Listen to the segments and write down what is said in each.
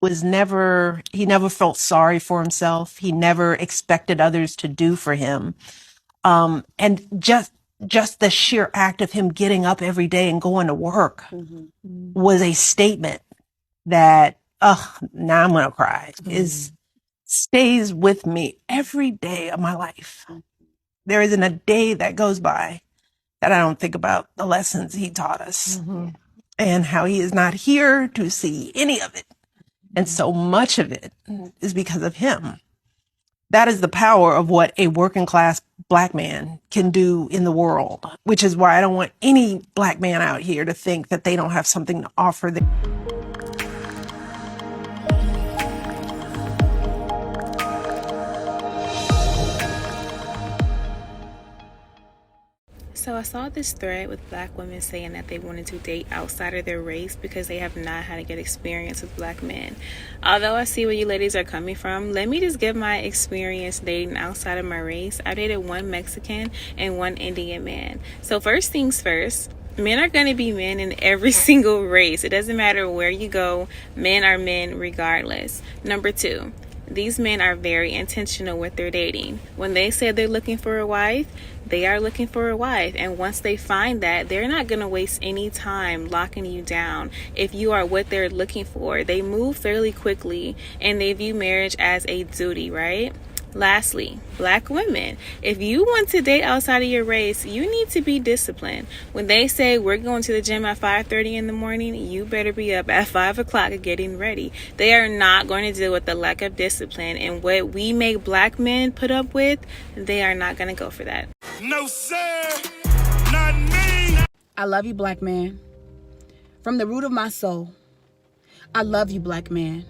He never felt sorry for himself. He never expected others to do for him. And just the sheer act of him getting up every day and going to work was a statement that, now I'm going to cry, stays with me every day of my life. There isn't a day that goes by that I don't think about the lessons he taught us and how he is not here to see any of it. And so much of it is because of him. That is the power of what a working class Black man can do in the world, which is why I don't want any Black man out here to think that they don't have something to offer. So I saw this thread with Black women saying that they wanted to date outside of their race because they have not had a good experience with Black men. Although I see where you ladies are coming from, let me just give my experience dating outside of my race. I dated one Mexican and one Indian man. So first things first, men are going to be men in every single race. It doesn't matter where you go, men are men regardless. Number two, these men are very intentional with their dating. When they say they're looking for a wife, they are looking for a wife. And once they find that, they're not going to waste any time locking you down. If you are what they're looking for, they move fairly quickly and they view marriage as a duty, right? Lastly, Black women, if you want to date outside of your race, you need to be disciplined. When they say we're going to the gym at 5:30 in the morning, you better be up at 5 o'clock getting ready. They are not going to deal with the lack of discipline, and what we make Black men put up with, they are not going to go for that. No, sir, not me. I love you, Black man. From the root of my soul, I love you, Black man.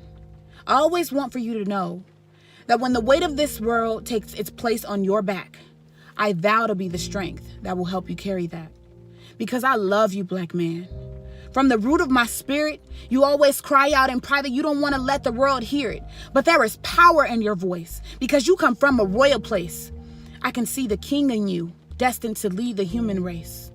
I always want for you to know that when the weight of this world takes its place on your back, I vow to be the strength that will help you carry that. Because I love you, Black man. From the root of my spirit, you always cry out in private. You don't want to let the world hear it. But there is power in your voice because you come from a royal place. I can see the king in you, destined to lead the human race.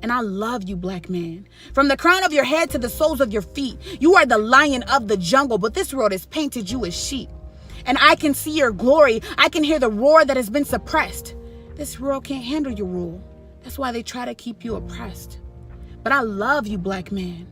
And I love you, Black man. From the crown of your head to the soles of your feet, you are the lion of the jungle, but this world has painted you as sheep. And I can see your glory. I can hear the roar that has been suppressed. This world can't handle your rule. That's why they try to keep you oppressed. But I love you, Black man.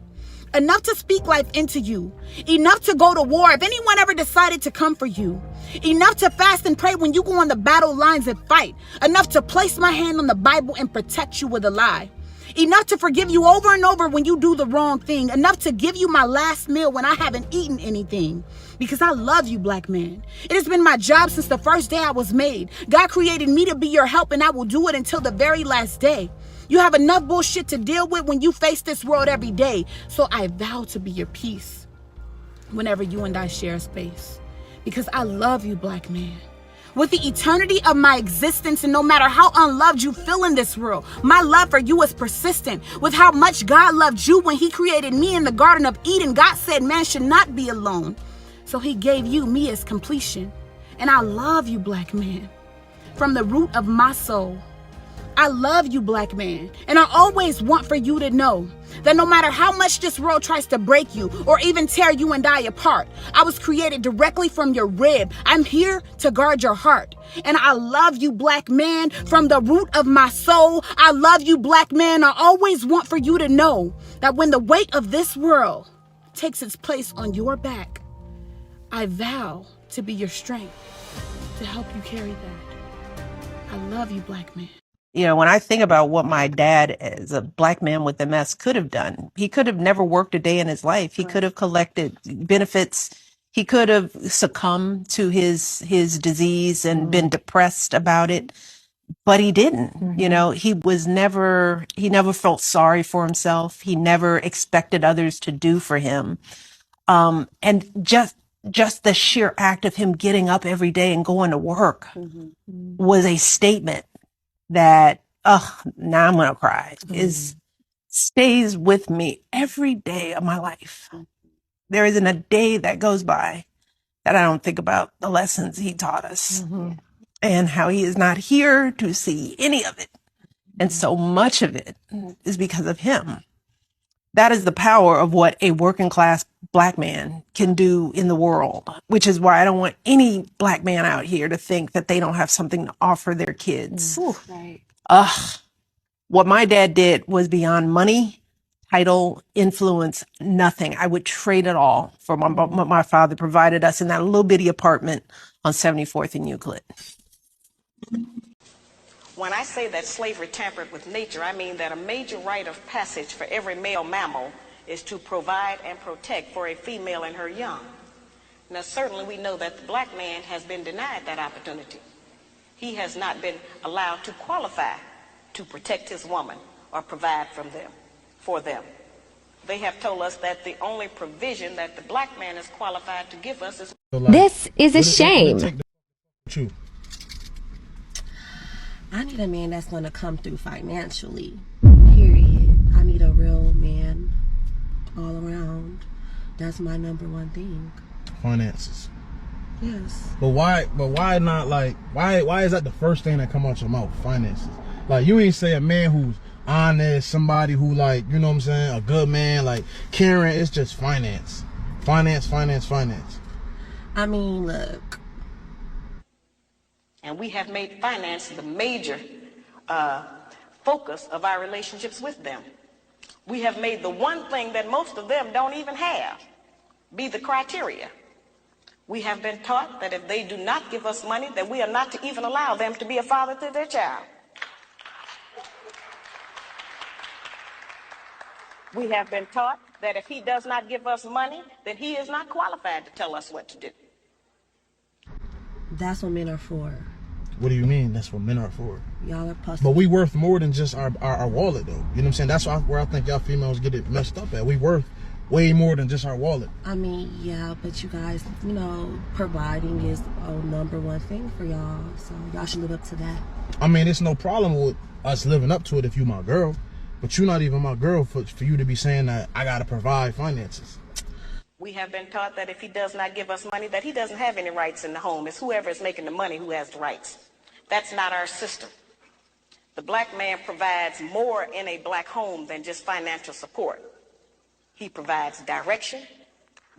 Enough to speak life into you. Enough to go to war if anyone ever decided to come for you. Enough to fast and pray when you go on the battle lines and fight. Enough to place my hand on the Bible and protect you with a lie. Enough to forgive you over and over when you do the wrong thing. Enough to give you my last meal when I haven't eaten anything. Because I love you, Black man. It has been my job since the first day I was made. God created me to be your help, and I will do it until the very last day. You have enough bullshit to deal with when you face this world every day. So I vow to be your peace whenever you and I share space. Because I love you, Black man. With the eternity of my existence, and no matter how unloved you feel in this world, my love for you is persistent. With how much God loved you when he created me in the Garden of Eden, God said man should not be alone. So he gave you me as completion. And I love you, Black man. From the root of my soul, I love you, Black man. And I always want for you to know that no matter how much this world tries to break you or even tear you and I apart, I was created directly from your rib. I'm here to guard your heart. And I love you, Black man, from the root of my soul. I love you, Black man. I always want for you to know that when the weight of this world takes its place on your back, I vow to be your strength to help you carry that. I love you, Black man. You know, when I think about what my dad as a Black man with MS could have done, he could have never worked a day in his life. He could have collected benefits. He could have succumbed to his disease and been depressed about it, but he didn't. You know, he never felt sorry for himself. He never expected others to do for him. And just the sheer act of him getting up every day and going to work was a statement that, now I'm going to cry, stays with me every day of my life. There isn't a day that goes by that I don't think about the lessons he taught us and how he is not here to see any of it. And so much of it is because of him. That is the power of what a working class black man can do in the world, which is why I don't want any black man out here to think that they don't have something to offer their kids. Right. Ugh. What my dad did was beyond money, title, influence, nothing. I would trade it all for what my father provided us in that little bitty apartment on 74th and Euclid. When I say that slavery tampered with nature, I mean that a major rite of passage for every male mammal is to provide and protect for a female and her young. Now, certainly we know that the black man has been denied that opportunity. He has not been allowed to qualify to protect his woman or provide for them. They have told us that the only provision that the black man is qualified to give us is... This is a shame. I need a man that's going to come through financially, period. I need a real man all around. That's my number one thing. Finances. Yes. But why not, like, why is that the first thing that come out your mouth? Finances. Like, you ain't say a man who's honest, somebody who, like, you know what I'm saying, a good man, like caring. It's just finance. Finance. I mean, look. And we have made finance the major focus of our relationships with them. We have made the one thing that most of them don't even have be the criteria. We have been taught that if they do not give us money, that we are not to even allow them to be a father to their child. We have been taught that if he does not give us money, then he is not qualified to tell us what to do. That's what men are for. What do you mean that's what men are for? Y'all are pussy. But we worth more than just our wallet, though. You know what I'm saying? That's where I think y'all females get it messed up at. We worth way more than just our wallet. I mean, yeah, but you guys, you know, providing is a number one thing for y'all. So y'all should live up to that. I mean, it's no problem with us living up to it if you my girl. But you're not even my girl for you to be saying that I got to provide finances. We have been taught that if he does not give us money, that he doesn't have any rights in the home. It's whoever is making the money who has the rights. That's not our system. The black man provides more in a black home than just financial support. He provides direction,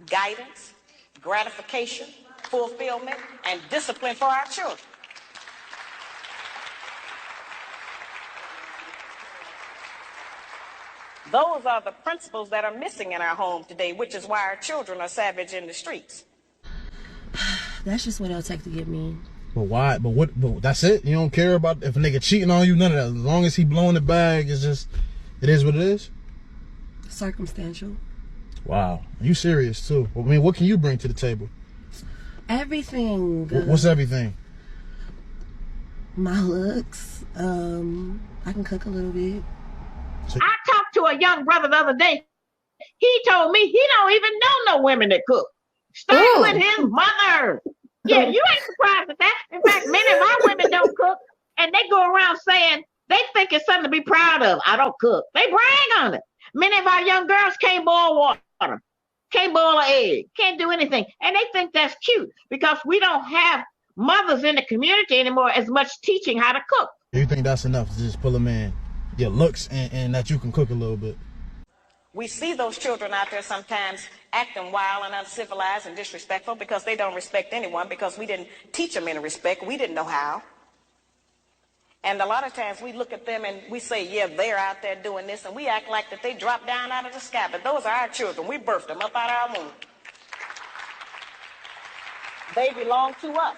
guidance, gratification, fulfillment, and discipline for our children. Those are the principles that are missing in our home today, which is why our children are savage in the streets. That's just what it'll take to get me. But why? But that's it? You don't care about if a nigga cheating on you? None of that. As long as he blowing the bag, it is what it is? Circumstantial. Wow. Are you serious, too? I mean, what can you bring to the table? Everything. What's everything? My looks. I can cook a little bit. I talked to a young brother the other day. He told me he don't even know no women that cook. Start with his mother. Yeah, you ain't surprised at that. In fact, many of our women don't cook, and they go around saying they think it's something to be proud of. I don't cook. They brag on it. Many of our young girls can't boil water, can't boil an egg, can't do anything. And they think that's cute because we don't have mothers in the community anymore as much teaching how to cook. Do you think that's enough to just pull a man, your looks, and that you can cook a little bit? We see those children out there sometimes acting wild and uncivilized and disrespectful because they don't respect anyone, because we didn't teach them any respect. We didn't know how. And a lot of times we look at them and we say, yeah, they're out there doing this, and we act like that they dropped down out of the sky. But those are our children. We birthed them up out of our womb. They belong to us.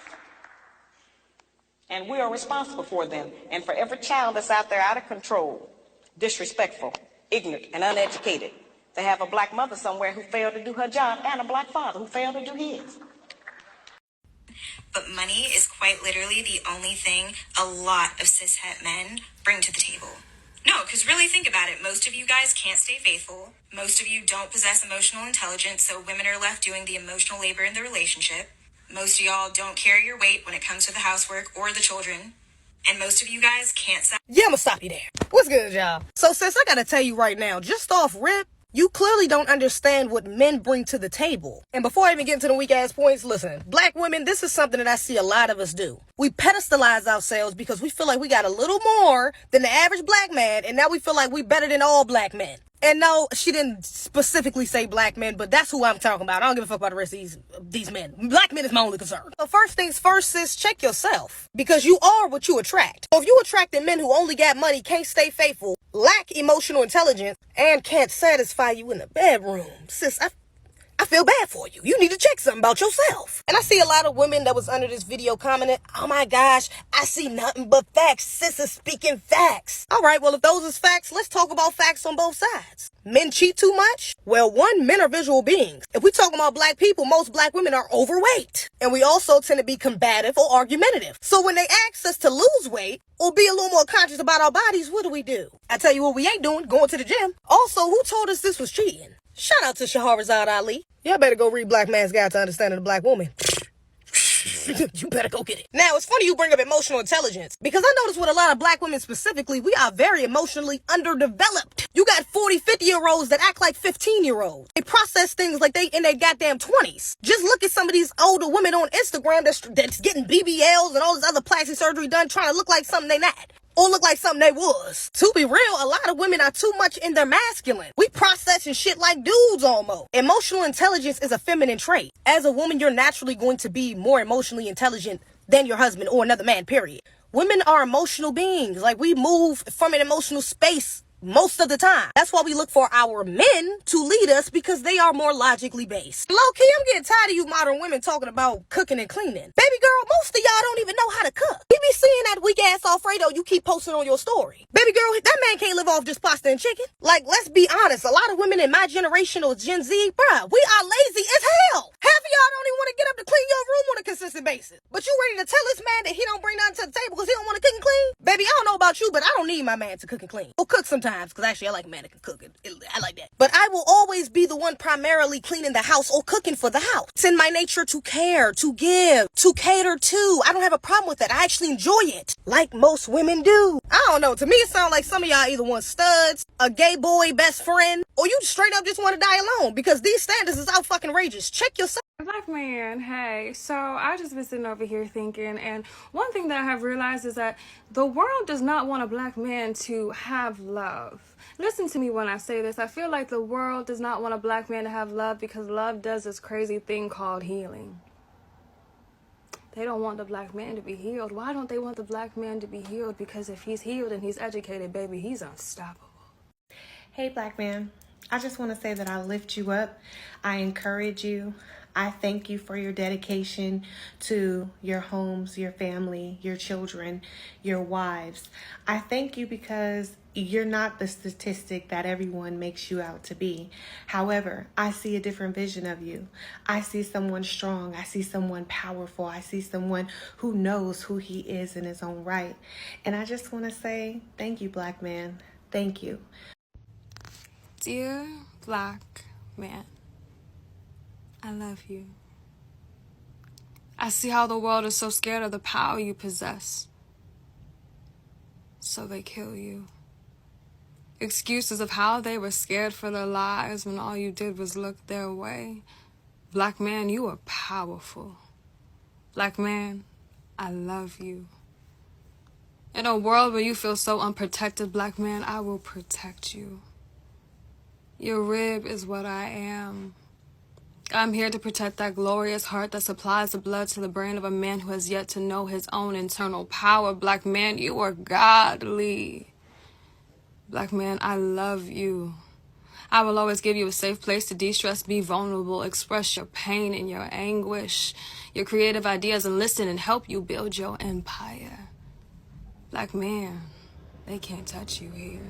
And we are responsible for them. And for every child that's out there out of control, disrespectful, ignorant, and uneducated, they have a black mother somewhere who failed to do her job, and a black father who failed to do his. But money is quite literally the only thing a lot of cishet men bring to the table. No, because really think about it. Most of you guys can't stay faithful. Most of you don't possess emotional intelligence, so women are left doing the emotional labor in the relationship. Most of y'all don't carry your weight when it comes to the housework or the children. And most of you guys can't... Yeah, I'm gonna stop you there. What's good, y'all? So, sis, I gotta tell you right now, just off rip, you clearly don't understand what men bring to the table. And before I even get into the weak-ass points, listen, black women, this is something that I see a lot of us do. We pedestalize ourselves because we feel like we got a little more than the average black man, and now we feel like we better than all black men. And no, she didn't specifically say black men, but that's who I'm talking about. I don't give a fuck about the rest of these men. Black men is my only concern. So first things first, sis, check yourself. Because you are what you attract. So if you attracting men who only got money, can't stay faithful, lack emotional intelligence, and can't satisfy you in the bedroom, sis, I feel bad for you. You need to check something about yourself. And I see a lot of women that was under this video commenting, oh my gosh, I see nothing but facts. Sis is speaking facts. All right, well, if those is facts, let's talk about facts on both sides. Men cheat too much? Well, one, men are visual beings. If we talk about black people, most black women are overweight. And we also tend to be combative or argumentative. So when they ask us to lose weight or be a little more conscious about our bodies, what do? I tell you what we ain't doing, going to the gym. Also, who told us this was cheating? Shout out to Shahrazad Ali. Y'all better go read Black Man's Guide to Understanding the Black Woman. You better go get it. Now, it's funny you bring up emotional intelligence, because I notice with a lot of black women specifically, we are very emotionally underdeveloped. You got 40, 50-year-olds that act like 15-year-olds. They process things like they in their goddamn 20s. Just look at some of these older women on Instagram that's getting BBLs and all this other plastic surgery done, trying to look like something they not. Or look like something they was. To be real, a lot of women are too much in their masculine. We processing shit like dudes almost. Emotional intelligence is a feminine trait. As a woman, you're naturally going to be more emotionally intelligent than your husband or another man, period. Women are emotional beings. Like, we move from an emotional space most of the time. That's why we look for our men to lead us, because they are more logically based. Low-key, I'm getting tired of you modern women talking about cooking and cleaning. Baby girl, most of y'all don't even know how to cook. We be seeing that weak ass Alfredo you keep posting on your story. Baby girl, that man can't live off just pasta and chicken. Like, let's be honest, a lot of women in my generation or Gen Z, bruh, we are lazy as hell. Half of y'all don't even want to get up to clean your room on a consistent basis. But you ready to tell this man that he don't bring nothing to the table because he don't want to cook and clean? Baby, I don't know about you, but I don't need my man to cook and clean. Or cook sometimes, because actually I like a man that can cook. I like that. But I will always be the one primarily cleaning the house or cooking for the house. It's in my nature to care, to give, to cater to. I don't have a problem with that. I actually enjoy it, like most women do. I don't know. To me, it sounds like some of y'all either want studs, a gay boy best friend, or you straight up just want to die alone, because these standards is out fucking outrageous. Check yourself. Black man, hey, so I just been sitting over here thinking, and one thing that I have realized is that the world does not want a black man to have love. Listen to me when I say this. I feel like the world does not want a black man to have love, because love does this crazy thing called healing. They don't want the black man to be healed. Why don't they want the black man to be healed? Because if he's healed and he's educated, baby, he's unstoppable. Hey, black man. I just want to say that I lift you up. I encourage you. I thank you for your dedication to your homes, your family, your children, your wives. I thank you because you're not the statistic that everyone makes you out to be. However, I see a different vision of you. I see someone strong. I see someone powerful. I see someone who knows who he is in his own right. And I just want to say thank you, black man. Thank you. Dear black man, I love you. I see how the world is so scared of the power you possess, so they kill you. Excuses of how they were scared for their lives when all you did was look their way. Black man, you are powerful. Black man, I love you. In a world where you feel so unprotected, black man, I will protect you. Your rib is what I am. I'm here to protect that glorious heart that supplies the blood to the brain of a man who has yet to know his own internal power. Black man, you are godly. Black man, I love you. I will always give you a safe place to de-stress, be vulnerable, express your pain and your anguish, your creative ideas, and listen and help you build your empire. Black man, they can't touch you here.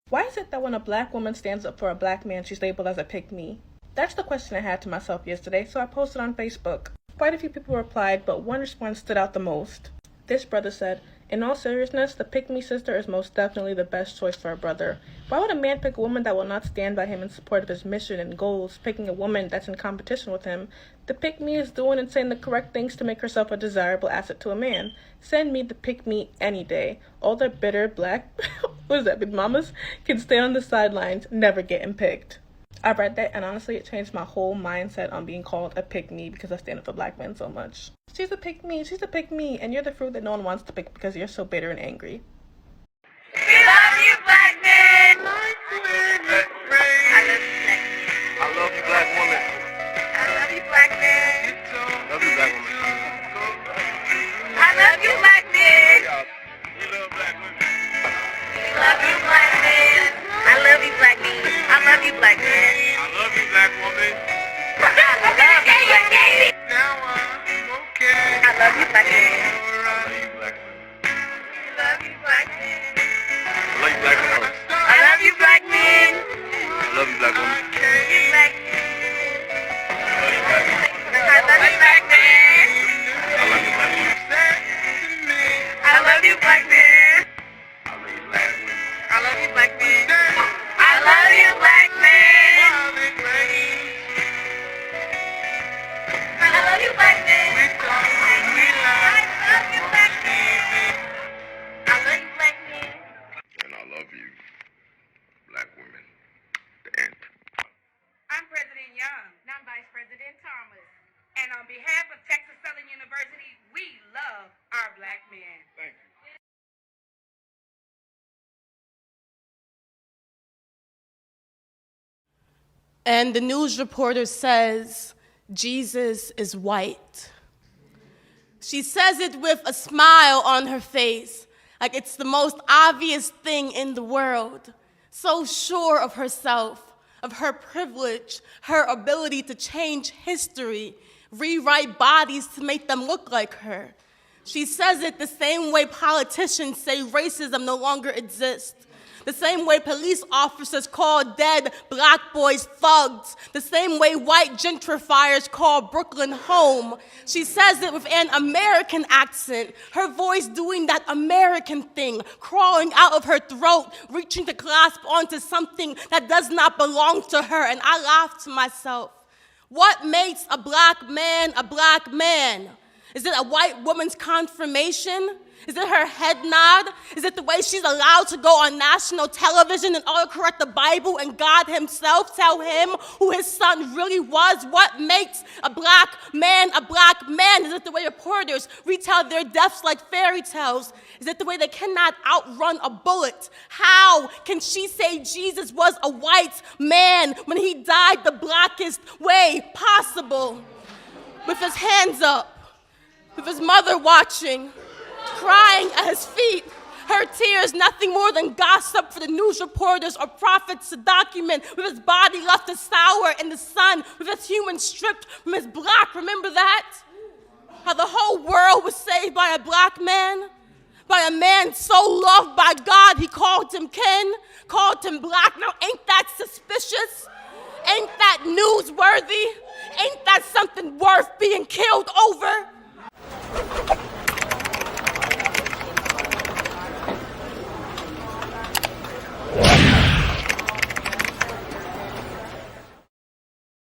Why is it that when a black woman stands up for a black man, she's labeled as a pick-me? That's the question I had to myself yesterday, so I posted on Facebook. Quite a few people replied, but one response stood out the most. This brother said, "In all seriousness, the pick-me sister is most definitely the best choice for a brother. Why would a man pick a woman that will not stand by him in support of his mission and goals, picking a woman that's in competition with him? The pick-me is doing and saying the correct things to make herself a desirable asset to a man. Send me the pick-me any day. All the bitter black, big mamas, can stay on the sidelines, never getting picked." I read that, and honestly, it changed my whole mindset on being called a pick-me because I stand up for black men so much. She's a pick-me, and you're the fruit that no one wants to pick because you're so bitter and angry. We love you, black men! black man. I love you, black man. I love you, black man. I love you, black man. I love you, black man. I love you, black man. I love you, black man. And I love you, black women. The end. I'm President Young. And I'm Vice President Thomas. And on behalf of Texas Southern University, we love our black men. Thank you. And the news reporter says, Jesus is white. She says it with a smile on her face, like it's the most obvious thing in the world. So sure of herself, of her privilege, her ability to change history, rewrite bodies to make them look like her. She says it the same way politicians say racism no longer exists. The same way police officers call dead black boys thugs. The same way white gentrifiers call Brooklyn home. She says it with an American accent, her voice doing that American thing, crawling out of her throat, reaching to clasp onto something that does not belong to her. And I laughed to myself, what makes a black man a black man? Is it a white woman's confirmation? Is it her head nod? Is it the way she's allowed to go on national television and autocorrect the Bible and God himself tell him who his son really was? What makes a black man a black man? Is it the way reporters retell their deaths like fairy tales? Is it the way they cannot outrun a bullet? How can she say Jesus was a white man when he died the blackest way possible? With his hands up, with his mother watching, crying at his feet, her tears nothing more than gossip for the news reporters or prophets to document, with his body left to sour in the sun, with his human stripped from his black. Remember that? How the whole world was saved by a black man, by a man so loved by God he called him kin, called him black. Now ain't that suspicious? Ain't that newsworthy? Ain't that something worth being killed over?